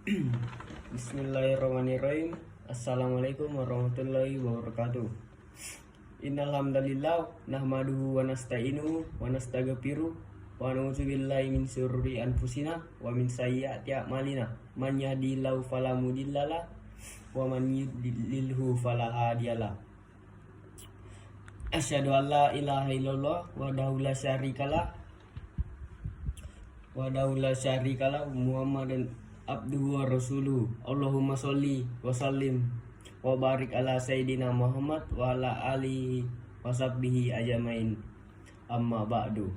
Bismillahirrahmanirrahim. Assalamualaikum warahmatullahi wabarakatuh. Innal hamdalillah nahmaduhu wa nasta'inuhu wa nastaghfiruh wa na'udzu billahi min syururi anfusina wa min sayyiati a'malina. Man yahdihillahu fala mudhillalah wa man yudlilhu fala hadiyalah. Asyhadu an la ilaha illallah wahdahu la syarikalah Muhammadan abduhu wa rasuluhu. Allahumma sholli wa sallim wa barik ala sayyidina Muhammad wa ala alihi wa sahbihi ajmain. Amma ba'du.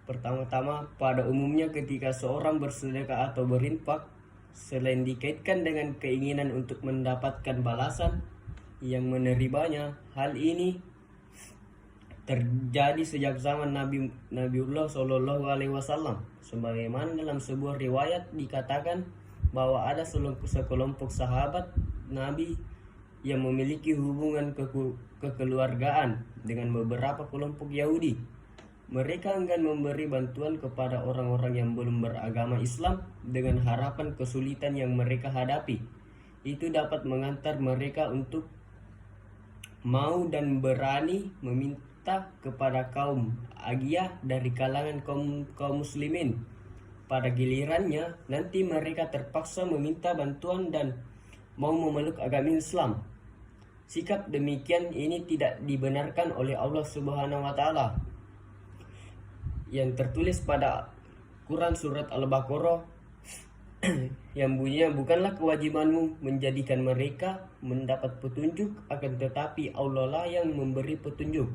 Pertama-tama, pada umumnya ketika seorang bersedekah atau berinfak, selain dikaitkan dengan keinginan untuk mendapatkan balasan yang menerimanya, hal ini terjadi sejak zaman Nabiullah Shallallahu Alaihi Wasallam. Sebagaimana dalam sebuah riwayat dikatakan bahwa ada sekelompok sahabat Nabi yang memiliki hubungan kekeluargaan dengan beberapa kelompok Yahudi. Mereka enggan memberi bantuan kepada orang-orang yang belum beragama Islam dengan harapan kesulitan yang mereka hadapi itu dapat mengantar mereka untuk mau dan berani meminta kepada kaum Agiyah dari kalangan kaum muslimin. Pada gilirannya nanti mereka terpaksa meminta bantuan dan mau memeluk agama Islam. Sikap demikian ini tidak dibenarkan oleh Allah Subhanahu wa taala. Yang tertulis pada Quran surat Al-Baqarah yang bunyinya, bukanlah kewajibanmu menjadikan mereka mendapat petunjuk, akan tetapi Allah lah yang memberi petunjuk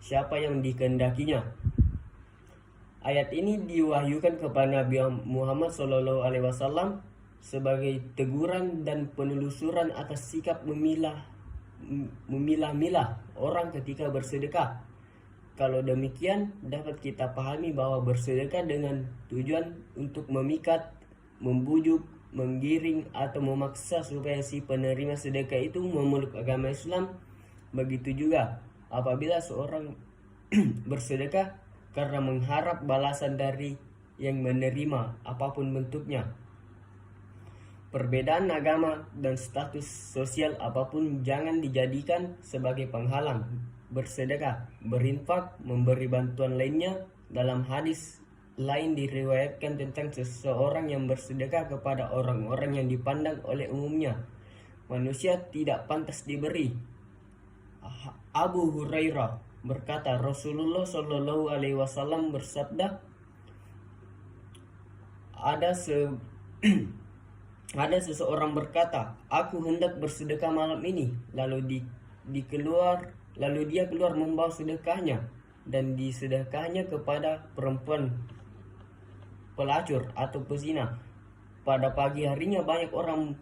siapa yang dikehendakinya. Ayat ini diwahyukan kepada Nabi Muhammad SAW sebagai teguran dan penelusuran atas sikap memilah-milah orang ketika bersedekah. Kalau demikian, dapat kita pahami bahwa bersedekah dengan tujuan untuk memikat, membujuk, menggiring, atau memaksa supaya si penerima sedekah itu memeluk agama Islam. Begitu juga apabila seorang bersedekah karena mengharap balasan dari yang menerima apapun bentuknya. Perbedaan agama dan status sosial apapun jangan dijadikan sebagai penghalang bersedekah, berinfak, memberi bantuan lainnya. Dalam hadis lain diriwayatkan tentang seseorang yang bersedekah kepada orang-orang yang dipandang oleh umumnya manusia tidak pantas diberi. Abu Hurairah berkata, Rasulullah Shallallahu Alaihi Wasallam bersabda, ada seseorang berkata, aku hendak bersedekah malam ini, lalu dia keluar membawa sedekahnya dan disedekahnya kepada perempuan pelacur atau pezina. Pada pagi harinya banyak orang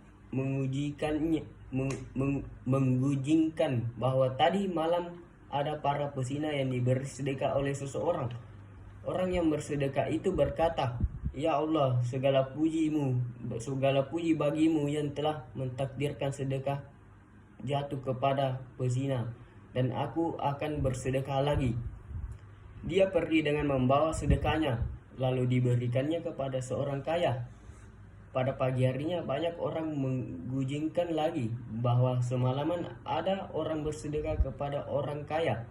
menggujingkan bahwa tadi malam ada para pezina yang diberi sedekah oleh seseorang. Orang yang bersedekah itu berkata, ya Allah, segala puji bagimu yang telah mentakdirkan sedekah jatuh kepada pezina, dan aku akan bersedekah lagi. Dia pergi dengan membawa sedekahnya, lalu diberikannya kepada seorang kaya. Pada pagi harinya banyak orang menggujingkan lagi bahwa semalaman ada orang bersedekah kepada orang kaya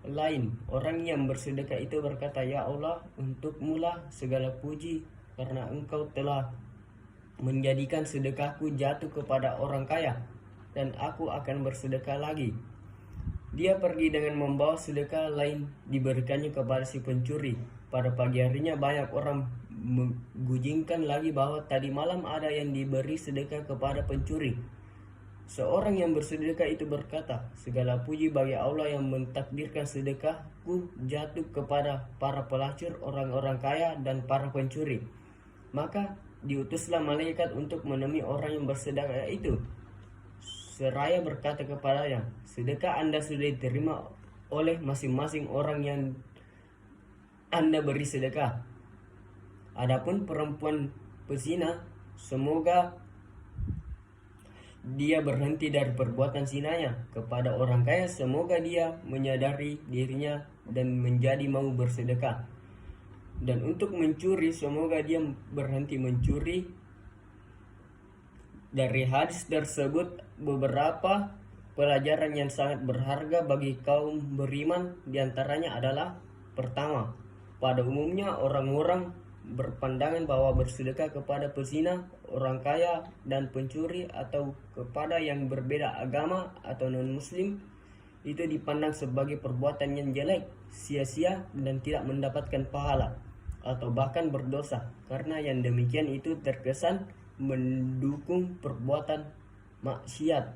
lain. Orang yang bersedekah itu berkata, ya Allah, untukmulah segala puji karena engkau telah menjadikan sedekahku jatuh kepada orang kaya, dan aku akan bersedekah lagi. Dia pergi dengan membawa sedekah lain, diberikannya kepada si pencuri. Pada pagi harinya banyak orang menggujingkan lagi bahwa tadi malam ada yang diberi sedekah kepada pencuri. Seorang yang bersedekah itu berkata, segala puji bagi Allah yang mentakdirkan sedekahku jatuh kepada para pelacur, orang-orang kaya, dan para pencuri. Maka diutuslah malaikat untuk menemui orang yang bersedekah itu, seraya berkata kepadanya, sedekah Anda sudah diterima oleh masing-masing orang yang Anda beri sedekah. Adapun perempuan pezina, semoga dia berhenti dari perbuatan zinanya. Kepada orang kaya, semoga dia menyadari dirinya dan menjadi mau bersedekah. Dan untuk mencuri, semoga dia berhenti mencuri. Dari hadis tersebut beberapa pelajaran yang sangat berharga bagi kaum beriman, diantaranya adalah: pertama, pada umumnya orang-orang berpandangan bahwa bersedekah kepada pezina, orang kaya, dan pencuri, atau kepada yang berbeda agama atau non-muslim itu dipandang sebagai perbuatan yang jelek, sia-sia, dan tidak mendapatkan pahala atau bahkan berdosa, karena yang demikian itu terkesan mendukung perbuatan maksiat.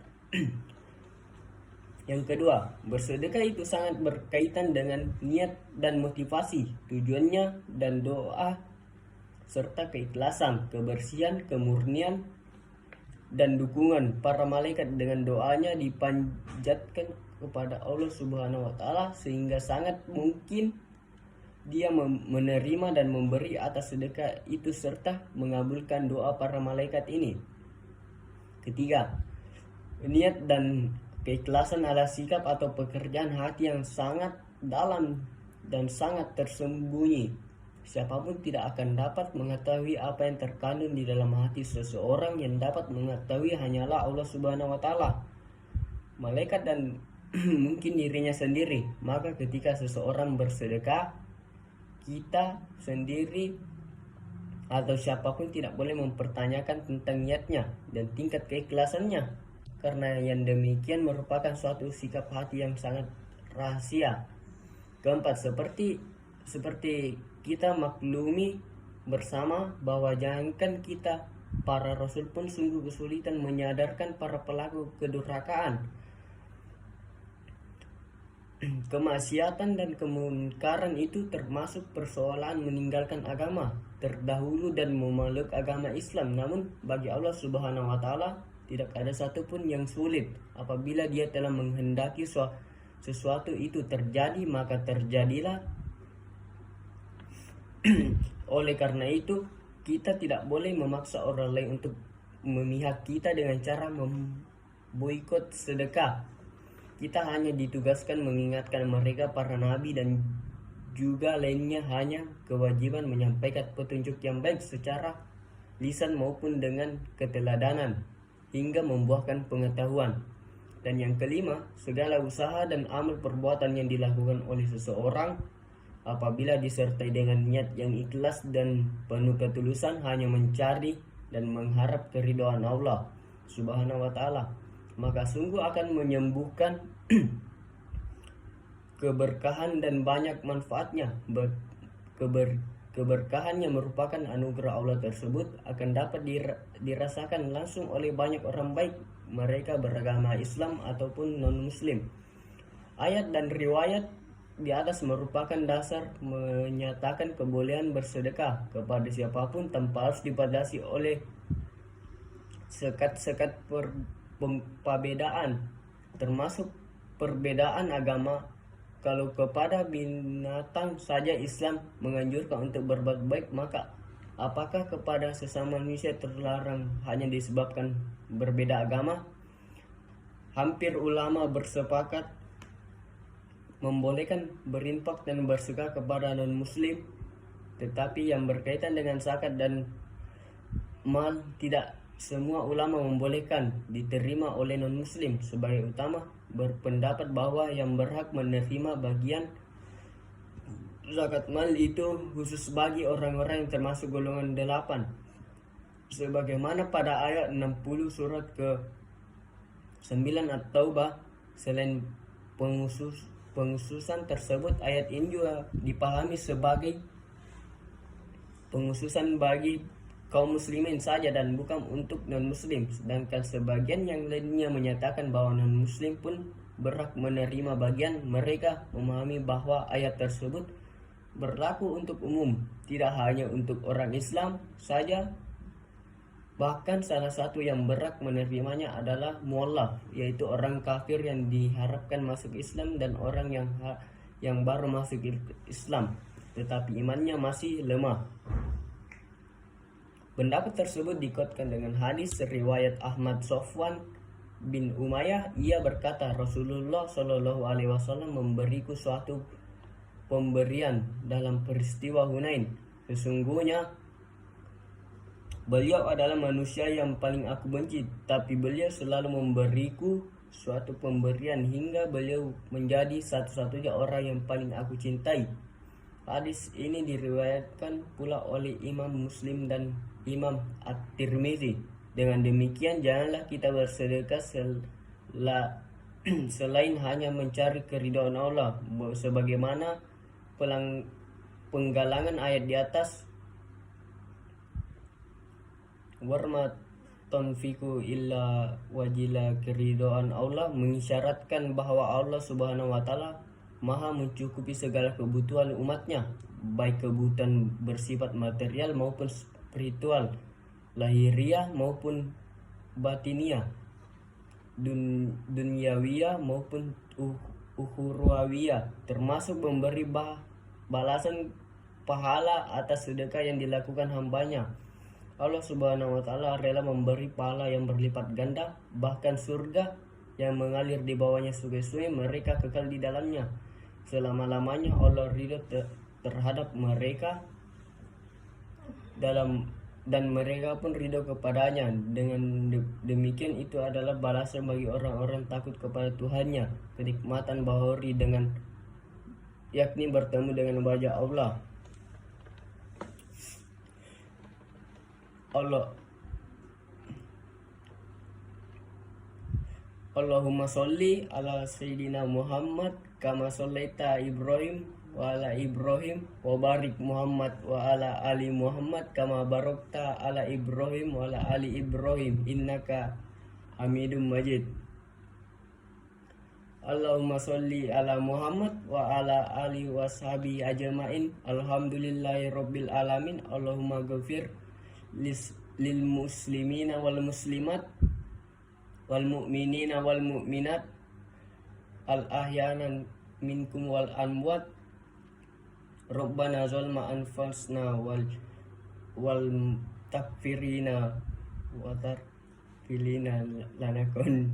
Yang kedua, bersedekah itu sangat berkaitan dengan niat dan motivasi, tujuannya dan doa serta keikhlasan, kebersihan, kemurnian, dan dukungan para malaikat dengan doanya dipanjatkan kepada Allah Subhanahu wa taala, sehingga sangat mungkin dia menerima dan memberi atas sedekah itu serta mengabulkan doa para malaikat ini. Ketiga, niat dan keikhlasan adalah sikap atau pekerjaan hati yang sangat dalam dan sangat tersembunyi. Siapapun tidak akan dapat mengetahui apa yang terkandung di dalam hati seseorang. Yang dapat mengetahui hanyalah Allah Subhanahu wa taala, malaikat, dan mungkin dirinya sendiri. Maka ketika seseorang bersedekah, kita sendiri atau siapapun tidak boleh mempertanyakan tentang niatnya dan tingkat keikhlasannya, karena yang demikian merupakan suatu sikap hati yang sangat rahasia. Keempat, seperti kita maklumi bersama bahwa jangankan kita, para rasul pun sungguh kesulitan menyadarkan para pelaku kedurhakaan, kemaksiatan, dan kemungkaran itu, termasuk persoalan meninggalkan agama terdahulu dan memeluk agama Islam. Namun bagi Allah Subhanahu wa taala tidak ada satupun yang sulit. Apabila dia telah menghendaki sesuatu itu terjadi, maka terjadilah. Oleh karena itu, kita tidak boleh memaksa orang lain untuk memihak kita dengan cara memboikot sedekah. Kita hanya ditugaskan mengingatkan mereka, para nabi, dan juga lainnya hanya kewajiban menyampaikan petunjuk yang baik secara lisan maupun dengan keteladanan hingga membuahkan pengetahuan. Dan yang kelima, segala usaha dan amal perbuatan yang dilakukan oleh seseorang apabila disertai dengan niat yang ikhlas dan penuh ketulusan, hanya mencari dan mengharap keridhaan Allah Subhanahu wa taala, maka sungguh akan menyembuhkan keberkahan dan banyak manfaatnya. Keberkahan yang merupakan anugerah Allah tersebut akan dapat dirasakan langsung oleh banyak orang, baik mereka beragama Islam ataupun non-muslim. Ayat dan riwayat di atas merupakan dasar menyatakan kebolehan bersedekah kepada siapapun tanpa harus dibatasi oleh sekat-sekat perbedaan, termasuk perbedaan agama. Kalau kepada binatang saja Islam menganjurkan untuk berbuat baik, maka apakah kepada sesama manusia terlarang hanya disebabkan berbeda agama? Hampir ulama bersepakat membolehkan berinfak dan bersedekah kepada non-muslim, tetapi yang berkaitan dengan zakat dan mal, tidak semua ulama membolehkan diterima oleh non-muslim. Sebagai utama berpendapat bahwa yang berhak menerima bagian zakat mal itu khusus bagi orang-orang yang termasuk golongan 8, sebagaimana pada ayat 60 surat ke-9 At-Taubah. Selain penghususan tersebut, ayat ini juga dipahami sebagai penghususan bagi kaum muslimin saja dan bukan untuk non-muslim. Sedangkan sebagian yang lainnya menyatakan bahwa non-muslim pun berhak menerima bagian. Mereka memahami bahwa ayat tersebut berlaku untuk umum, tidak hanya untuk orang Islam saja. Bahkan salah satu yang berhak menerimanya adalah mu'allaf, yaitu orang kafir yang diharapkan masuk Islam dan orang yang baru masuk Islam tetapi imannya masih lemah. Pendapat tersebut dikuatkan dengan hadis riwayat Ahmad Sofwan bin Umayyah. Ia berkata, Rasulullah Shallallahu Alaihi Wasallam memberiku suatu pemberian dalam peristiwa Hunain. Sesungguhnya beliau adalah manusia yang paling aku benci, tapi beliau selalu memberiku suatu pemberian hingga beliau menjadi satu-satunya orang yang paling aku cintai. Hadis ini diriwayatkan pula oleh Imam Muslim dan Imam At-Tirmizi. Dengan demikian, janganlah kita bersedekah selain hanya mencari keridhaan Allah, sebagaimana penggalangan ayat di atas, warma tunfiku illa wajila, keridhaan Allah mengisyaratkan bahwa Allah Subhanahu wa taala Maha mencukupi segala kebutuhan umatnya, baik kebutuhan bersifat material maupun spiritual, lahiriah maupun batiniah, dunyawiyah maupun ukhrawiyah, termasuk memberi balasan pahala atas sedekah yang dilakukan hambanya. Allah Subhanahu wa taala rela memberi pahala yang berlipat ganda, bahkan surga yang mengalir di bawahnya sungai-sungai, mereka kekal di dalamnya selama-lamanya. Allah ridho terhadap mereka dan mereka pun ridho kepadanya. Dengan demikian itu adalah balasan bagi orang-orang takut kepada Tuhannya, kenikmatan bahori dengan yakni bertemu dengan wajah Allah. Allahumma sholli ala Sayyidina Muhammad kama shollaita Ibrahim wa ala Ibrahim wa barik Muhammad wa ala ali Muhammad kama barakta ala Ibrahim wa ala ali Ibrahim innaka Hamidum Majid. Allahumma sholli ala Muhammad wa ala ali washabi ajmain alhamdulillahi rabbil alamin. Allahumma ghafir lil muslimina wal muslimat wal mu'minina wal mu'minat al ahyanan minkum wal amwat. Rabbana zalma anfusna wal takfirina wa tarfilina lanakun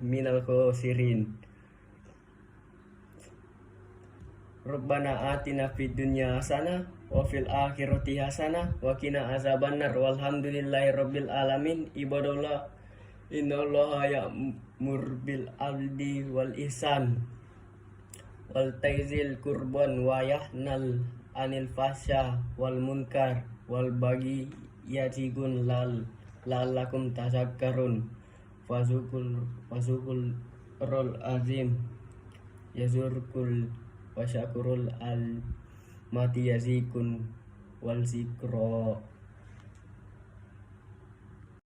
minal khosirin. Rabbana atina fid dunya hasanah wa fil akhirati hasanah wa qina azabannar walhamdulillahi rabbil alamin. Ibadallah, innallaha ya'mur bil adli wal ihsan wal taizil kurban wa yahnal anil fasya wal munkar wal bagi yajigun lalakum tazakkarun fasukul rol azim yazurkul wasyakurul al mati yazikun wal zikro